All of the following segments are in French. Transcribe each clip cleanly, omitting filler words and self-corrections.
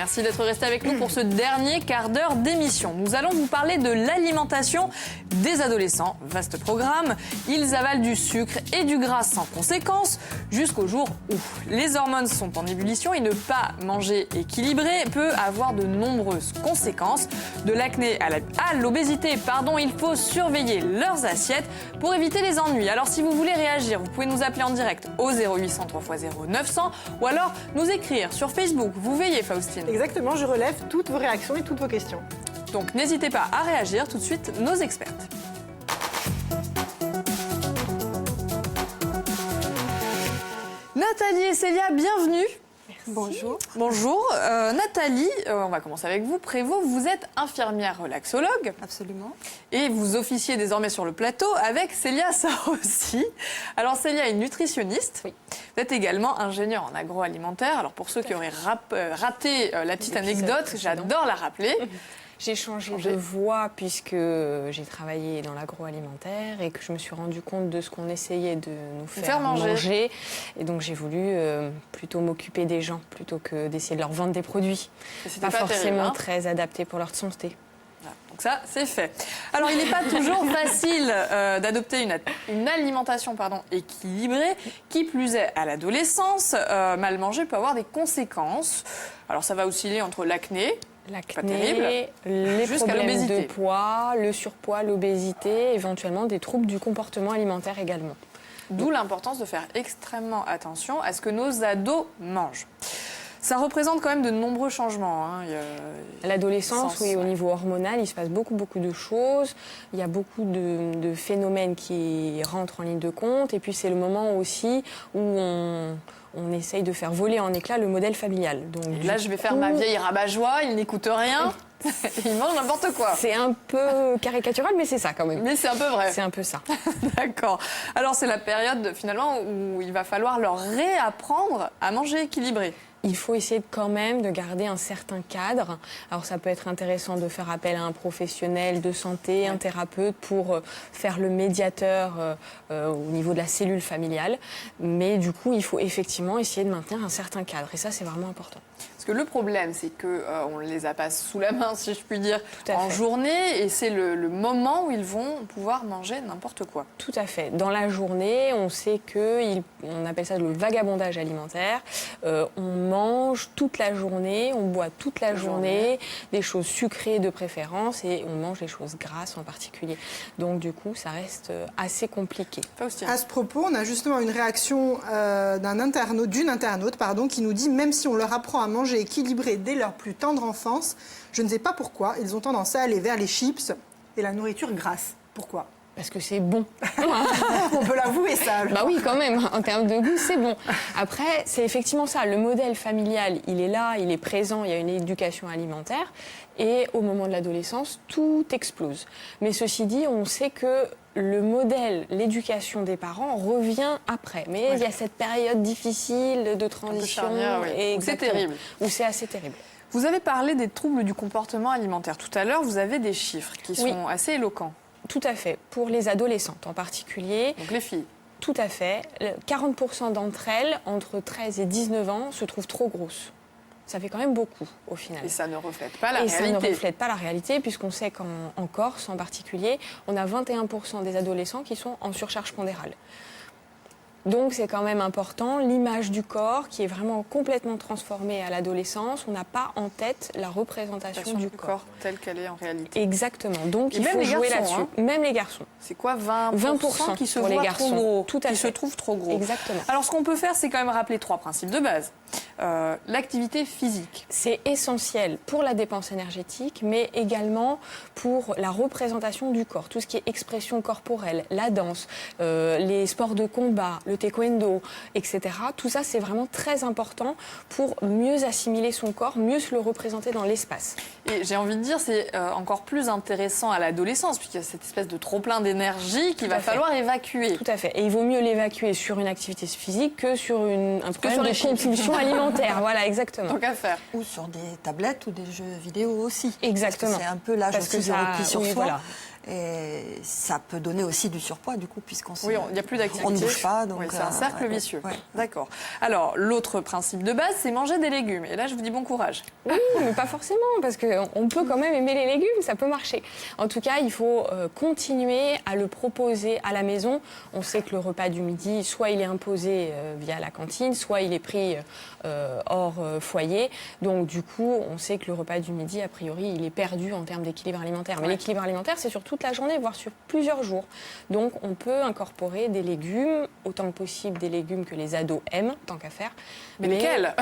Merci d'être resté avec nous pour ce dernier quart d'heure d'émission. Nous allons vous parler de l'alimentation des adolescents. Vaste programme. Ils avalent du sucre et du gras sans conséquence jusqu'au jour où les hormones sont en ébullition et ne pas manger équilibré peut avoir de nombreuses conséquences. De l'acné à l'obésité, il faut surveiller leurs assiettes pour éviter les ennuis. Alors si vous voulez réagir, vous pouvez nous appeler en direct au 0800 3x0 900 ou alors nous écrire sur Facebook. Vous veillez, Faustine. Exactement, je relève toutes vos réactions et toutes vos questions. Donc n'hésitez pas à réagir. Tout de suite, nos expertes. Nathalie et Célia, bienvenue. Merci. Bonjour. Bonjour. Nathalie, on va commencer avec vous. Prévost, vous êtes infirmière relaxologue. Absolument. Et vous officiez désormais sur le plateau avec Célia Sarossi. Alors Célia est nutritionniste. Oui. Vous êtes également ingénieure en agroalimentaire. Alors pour ceux qui auraient raté la petite anecdote, j'adore la rappeler. J'ai changé de voie puisque j'ai travaillé dans l'agroalimentaire et que je me suis rendu compte de ce qu'on essayait de nous faire manger. Et donc j'ai voulu plutôt m'occuper des gens plutôt que d'essayer de leur vendre des produits. Pas forcément terrible, très adaptés pour leur santé. Donc ça, c'est fait. Alors, il n'est pas toujours facile d'adopter une alimentation équilibrée. Qui plus est, à l'adolescence, mal manger peut avoir des conséquences. Alors, ça va osciller entre l'acné, les problèmes de poids, le surpoids, l'obésité, éventuellement des troubles du comportement alimentaire également. D'où l'importance de faire extrêmement attention à ce que nos ados mangent. Ça représente quand même de nombreux changements. À l'adolescence, oui, au niveau hormonal, il se passe beaucoup de choses. Il y a beaucoup de phénomènes qui rentrent en ligne de compte. Et puis, c'est le moment aussi où on essaye de faire voler en éclats le modèle familial. Donc, là, je vais faire ma vieille rabat-joie, il n'écoute rien. Il mange n'importe quoi. C'est un peu caricatural, mais c'est ça quand même. Mais c'est un peu vrai. C'est un peu ça. D'accord. Alors, c'est la période, finalement, où il va falloir leur réapprendre à manger équilibré. Il faut essayer quand même de garder un certain cadre. Alors ça peut être intéressant de faire appel à un professionnel de santé, un thérapeute pour faire le médiateur au niveau de la cellule familiale. Mais du coup, il faut effectivement essayer de maintenir un certain cadre. Et ça, c'est vraiment important. Parce que le problème, c'est qu'on les a pas sous la main, si je puis dire, en journée. Et c'est le moment où ils vont pouvoir manger n'importe quoi. Tout à fait. Dans la journée, on sait on appelle ça le vagabondage alimentaire. On mange toute la journée, on boit toute la journée, des choses sucrées de préférence et on mange des choses grasses en particulier. Donc du coup, ça reste assez compliqué. Faustine. À ce propos, on a justement une réaction d'une internaute qui nous dit « Même si on leur apprend à manger équilibré dès leur plus tendre enfance, je ne sais pas pourquoi, ils ont tendance à aller vers les chips et la nourriture grasse. Pourquoi ?» Parce que c'est bon. On peut l'avouer, ça. Alors. Bah oui, quand même. En termes de goût, c'est bon. Après, c'est effectivement ça. Le modèle familial, il est là, il est présent. Il y a une éducation alimentaire. Et au moment de l'adolescence, tout explose. Mais ceci dit, on sait que le modèle, l'éducation des parents revient après. Mais il y a cette période difficile de transition. Où c'est terrible. Où c'est assez terrible. Vous avez parlé des troubles du comportement alimentaire. Tout à l'heure, vous avez des chiffres qui sont assez éloquents. Tout à fait. Pour les adolescentes en particulier. Donc les filles. Tout à fait. 40% d'entre elles, entre 13 et 19 ans, se trouvent trop grosses. Ça fait quand même beaucoup, au final. Et ça ne reflète pas la réalité. Et ça ne reflète pas la réalité, puisqu'on sait qu'en Corse, en particulier, on a 21% des adolescents qui sont en surcharge pondérale. Donc c'est quand même important, l'image du corps qui est vraiment complètement transformée à l'adolescence. On n'a pas en tête la représentation du corps telle qu'elle est en réalité. Exactement, donc il faut jouer là-dessus. Même les garçons. C'est quoi 20% qui se pour les voient garçons. trop gros, Tout à qui fait. se trouvent trop gros. Exactement. Alors ce qu'on peut faire, c'est quand même rappeler 3 principes de base. L'activité physique. C'est essentiel pour la dépense énergétique, mais également pour la représentation du corps. Tout ce qui est expression corporelle, la danse, les sports de combat, le taekwondo, etc. Tout ça, c'est vraiment très important pour mieux assimiler son corps, mieux se le représenter dans l'espace. Et j'ai envie de dire, c'est encore plus intéressant à l'adolescence, puisqu'il y a cette espèce de trop-plein d'énergie qu'il va falloir évacuer. Tout à fait. Et il vaut mieux l'évacuer sur une activité physique que sur un problème de compulsion alimentaire. Voilà, exactement. Tant qu'à faire. Ou sur des tablettes ou des jeux vidéo aussi. Exactement. Parce que c'est un peu l'âge aussi de repli sur soi. Voilà. Et ça peut donner aussi du surpoids, du coup, puisqu'on Oui, il n'y a plus d'activité. On ne bouge pas. Donc, oui, c'est un cercle vicieux. Ouais. D'accord. Alors, l'autre principe de base, c'est manger des légumes. Et là, je vous dis bon courage. Oui, mais pas forcément, parce qu'on peut quand même aimer les légumes, ça peut marcher. En tout cas, il faut continuer à le proposer à la maison. On sait que le repas du midi, soit il est imposé via la cantine, soit il est pris hors foyer. Donc, du coup, on sait que le repas du midi, a priori, il est perdu en termes d'équilibre alimentaire. Mais l'équilibre alimentaire, c'est sur toute la journée, voire sur plusieurs jours. Donc, on peut incorporer des légumes, autant que possible des légumes que les ados aiment, tant qu'à faire. Mais lesquels?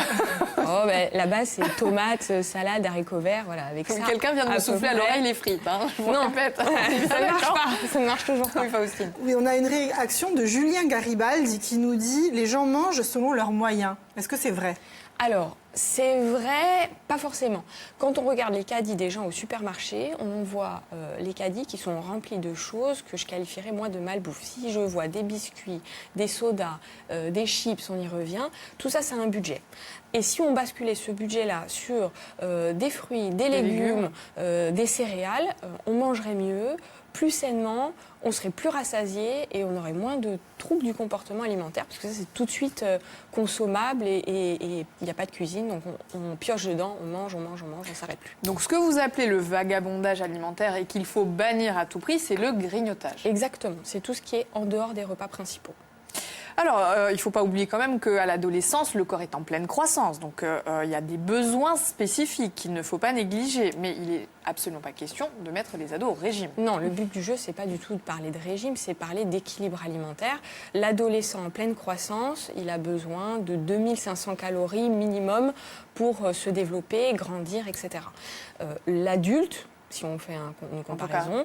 La base, c'est tomates, salade, haricots verts, voilà, avec ça. Quelqu'un vient de me souffler à l'oreille les frites, hein. Je vous répète. Ça ne marche pas, ça ne marche toujours pas. Oui, Faustine. Oui, on a une réaction de Julien Garibaldi qui nous dit « Les gens mangent selon leurs moyens ». Est-ce que c'est vrai? Alors, c'est vrai, pas forcément. Quand on regarde les caddies des gens au supermarché, on voit les caddies qui sont remplis de choses que je qualifierais moi de malbouffe. Si je vois des biscuits, des sodas, des chips, on y revient, tout ça, c'est un budget. Et si on basculait ce budget-là sur des fruits, des légumes, des céréales, on mangerait mieux, plus sainement, on serait plus rassasié et on aurait moins de troubles du comportement alimentaire parce que ça c'est tout de suite consommable et il n'y a pas de cuisine, donc on pioche dedans, on mange, on s'arrête plus. Donc ce que vous appelez le vagabondage alimentaire et qu'il faut bannir à tout prix, c'est le grignotage. Exactement, c'est tout ce qui est en dehors des repas principaux. Alors, il ne faut pas oublier quand même qu'à l'adolescence, le corps est en pleine croissance. Donc, il y a des besoins spécifiques qu'il ne faut pas négliger. Mais il n'est absolument pas question de mettre les ados au régime. Non, le but du jeu, c'est pas du tout de parler de régime, c'est parler d'équilibre alimentaire. L'adolescent en pleine croissance, il a besoin de 2500 calories minimum pour se développer, grandir, etc. L'adulte, si on fait une comparaison,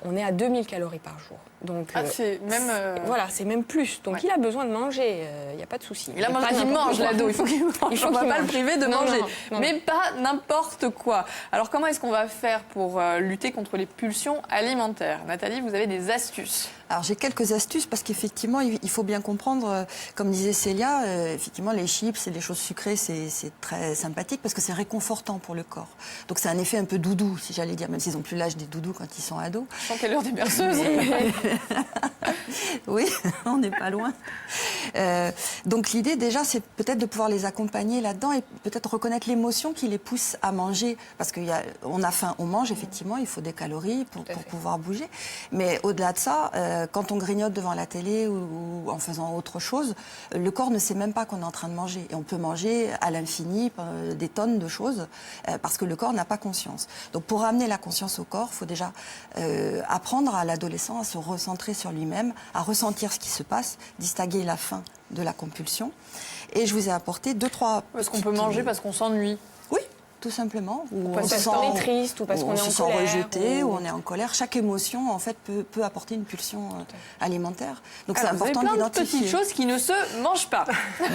on est à 2000 calories par jour. Donc, c'est même... Voilà, c'est même plus. Donc, il a besoin de manger, il n'y a pas de souci. Il mange, l'ado, il faut qu'il mange. On ne va pas le priver de manger. Mais pas n'importe quoi. Alors, comment est-ce qu'on va faire pour lutter contre les pulsions alimentaires? Nathalie, vous avez des astuces? Alors, j'ai quelques astuces parce qu'effectivement, il faut bien comprendre, comme disait Célia, effectivement, les chips et les choses sucrées, c'est très sympathique parce que c'est réconfortant pour le corps. Donc, c'est un effet un peu doudou, si j'allais dire, même s'ils n'ont plus l'âge des doudous quand ils sont ados. Je sens qu'elle est l'heure des berceuses. Oui, on n'est pas loin. Donc l'idée déjà, c'est peut-être de pouvoir les accompagner là-dedans et peut-être reconnaître l'émotion qui les pousse à manger. Parce qu'on a faim, on mange, effectivement, il faut des calories pour pouvoir bouger. Mais au-delà de ça, quand on grignote devant la télé ou en faisant autre chose, le corps ne sait même pas qu'on est en train de manger. Et on peut manger à l'infini des tonnes de choses parce que le corps n'a pas conscience. Donc pour ramener la conscience au corps, il faut déjà apprendre à l'adolescent à se recentrer sur lui-même, à ressentir ce qui se passe, distinguer la faim de la compulsion. Et je vous ai apporté 2-3... Est-ce qu'on peut manger parce qu'on s'ennuie? Oui, tout simplement. Ou parce qu'on est triste, ou parce qu'on est en colère. On se sent rejeté, ou on est en colère. Chaque émotion, en fait, peut apporter une pulsion alimentaire. Donc c'est important d'identifier. Plein de petites choses qui ne se mangent pas.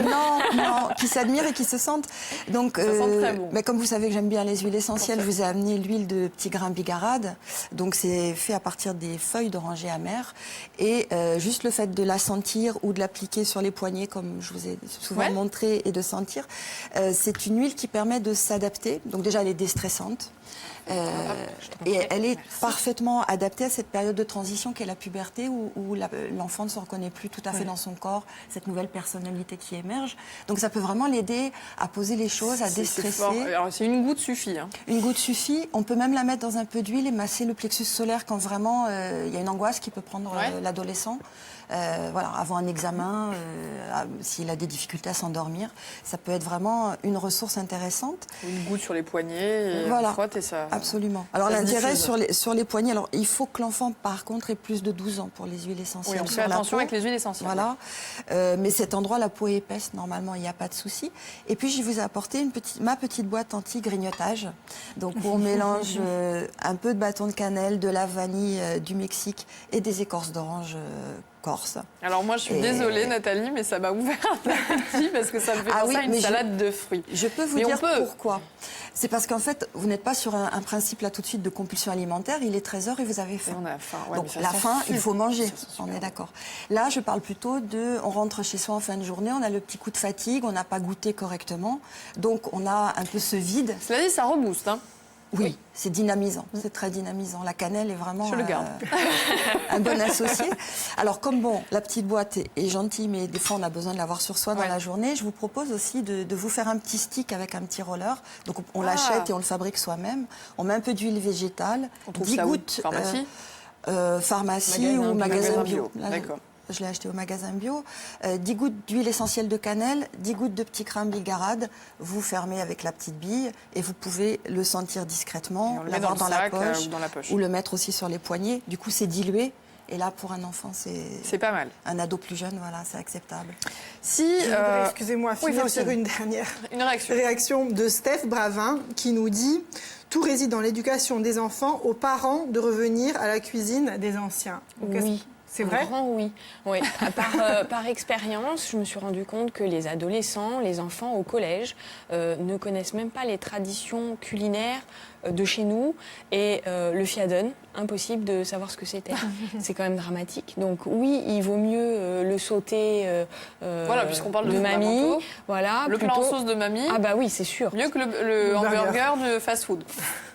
Non, qui s'admirent et qui se sentent. Donc, ça sent très bon. Mais comme vous savez que j'aime bien les huiles essentielles, je vous ai amené l'huile de petits grains bigarade. Donc c'est fait à partir des feuilles d'oranger amère. Et juste le fait de la sentir ou de l'appliquer sur les poignets, comme je vous ai souvent montré, et de sentir, c'est une huile qui permet de s'adapter. Donc déjà, elle est déstressante. Et elle est parfaitement adaptée à cette période de transition qu'est la puberté où l'enfant ne se reconnaît plus tout à fait dans son corps, cette nouvelle personnalité qui émerge. Donc ça peut vraiment l'aider à poser les choses, à déstresser. Alors c'est une goutte suffit. Hein. Une goutte suffit. On peut même la mettre dans un peu d'huile et masser le plexus solaire quand vraiment il y a une angoisse qui peut prendre l'adolescent. Voilà, avant un examen, s'il a des difficultés à s'endormir, ça peut être vraiment une ressource intéressante. Une goutte sur les poignets, et on frotte et ça... Absolument. Alors l'intérêt sur les poignets, alors il faut que l'enfant par contre ait plus de 12 ans pour les huiles essentielles. Oui, on fait attention avec les huiles essentielles. Voilà. Mais cet endroit, la peau est épaisse, normalement il n'y a pas de souci. Et puis je vous ai apporté ma petite boîte anti-grignotage. Donc où on mélange un peu de bâton de cannelle, de la vanille du Mexique et des écorces d'orange corse. Alors moi je suis désolée Nathalie, mais ça m'a ouvert un appétit parce que ça me fait penser à une salade de fruits. Je peux vous dire pourquoi. C'est parce qu'en fait, vous n'êtes pas sur un principe là tout de suite de compulsion alimentaire. Il est 13h et vous avez faim. Et on a faim. Ouais, donc la faim, il faut manger. On est d'accord. Là, je parle plutôt on rentre chez soi en fin de journée, on a le petit coup de fatigue, on n'a pas goûté correctement. Donc on a un peu ce vide. Cela dit, ça rebooste. Hein. Oui, c'est dynamisant, c'est très dynamisant. La cannelle est vraiment Je le garde. Un bon associé. Alors comme la petite boîte est gentille, mais des fois on a besoin de l'avoir sur soi dans la journée, je vous propose aussi de vous faire un petit stick avec un petit roller. Donc on l'achète et on le fabrique soi-même. On met un peu d'huile végétale, On trouve 10 ça où? gouttes, Pharmacie pharmacie ou magasin bio. Là, D'accord. je l'ai acheté au magasin bio. 10 gouttes d'huile essentielle de cannelle, 10 gouttes de petit crin bigarade. Vous fermez avec la petite bille et vous pouvez le sentir discrètement, Et on le met l'avoir dans le la sac, poche, ou dans la poche. ou le mettre aussi sur les poignets. Du coup, c'est dilué. Et là, pour un enfant, C'est pas mal. un ado plus jeune, voilà, c'est acceptable. Si, Je voudrais, excusez-moi, oui, finir Faustine. sur une dernière une réaction. réaction de Steph Bravin qui nous dit « Tout réside dans l'éducation des enfants, aux parents de revenir à la cuisine des anciens ». Donc, Oui. c'est vrai? Un grand oui. Oui. Par expérience, je me suis rendu compte que les adolescents, les enfants au collège ne connaissent même pas les traditions culinaires de chez nous. Et le fiadone, impossible de savoir ce que c'était. C'est quand même dramatique. Donc oui, il vaut mieux le sauter Voilà, puisqu'on parle de mamie. fondamentaux. Voilà, Le plat en plutôt- sauce de mamie, Ah bah oui, c'est sûr. mieux que le hamburger de fast-food.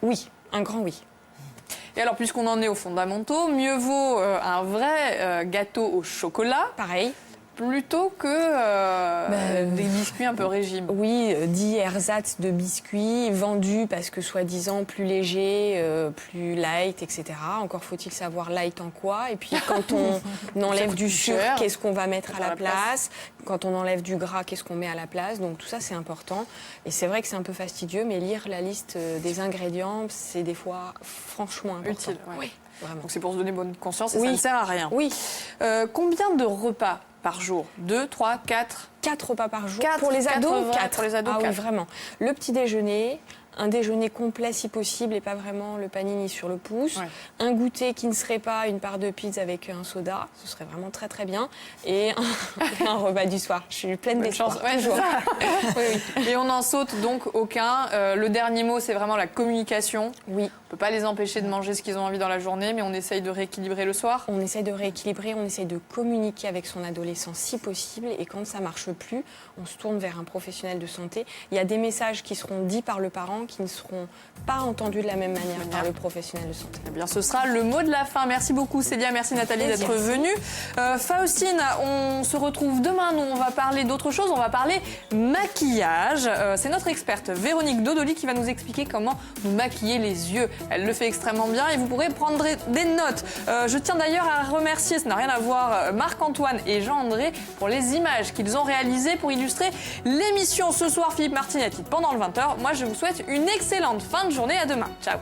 Oui, un grand oui. Et alors, puisqu'on en est aux fondamentaux, mieux vaut un vrai gâteau au chocolat Pareil. plutôt que des biscuits un peu régime. Oui, 10 ersatz de biscuits vendus parce que soi-disant plus léger, plus light, etc. Encore faut-il savoir light en quoi. Et puis quand on enlève coûte du plus sucre, cher. qu'est-ce qu'on va mettre à À la la place? Quand on enlève du gras, qu'est-ce qu'on met à la place? Donc tout ça c'est important. Et c'est vrai que c'est un peu fastidieux, mais lire la liste des ingrédients, c'est des fois franchement important. Utile, ouais. Oui, vraiment. Donc c'est pour se donner bonne conscience et Oui. ça ne sert à rien. Oui, Combien de repas par jour? 2, 3, 4? 4 repas par jour. Quatre, Pour les quatre ados, vrais, 4. pour les ados, Ah oui, quatre. vraiment. Le petit déjeuner, un déjeuner complet si possible et pas vraiment le panini sur le pouce. Ouais. Un goûter qui ne serait pas une part de pizza avec un soda, ce serait vraiment très très bien. Et un repas du soir. Je suis pleine Bonne d'espoir. chance. Ouais, c'est ça. Oui, oui. Et on n'en saute donc aucun. Le dernier mot, c'est vraiment la communication. Oui. On ne peut pas les empêcher de manger ce qu'ils ont envie dans la journée, mais on essaye de rééquilibrer le soir. On essaye de rééquilibrer, on essaye de communiquer avec son adolescent si possible. Et quand ça ne marche plus, on se tourne vers un professionnel de santé. Il y a des messages qui seront dits par le parent qui ne seront pas entendus de la même manière par le professionnel de santé. Eh bien, ce sera le mot de la fin. Merci beaucoup, Célia. Merci, Nathalie, Plaisir. d'être venue. Faustine, on se retrouve demain. Nous, on va parler d'autre chose. On va parler maquillage. C'est notre experte Véronique Dodoli qui va nous expliquer comment nous maquiller les yeux. Elle le fait extrêmement bien et vous pourrez prendre des notes. Je tiens d'ailleurs à remercier, ça n'a rien à voir, Marc-Antoine et Jean-André pour les images qu'ils ont réalisées pour illustrer l'émission ce soir. Philippe Martinetti pendant le 20h. Moi, je vous souhaite une excellente fin de journée. À demain. Ciao.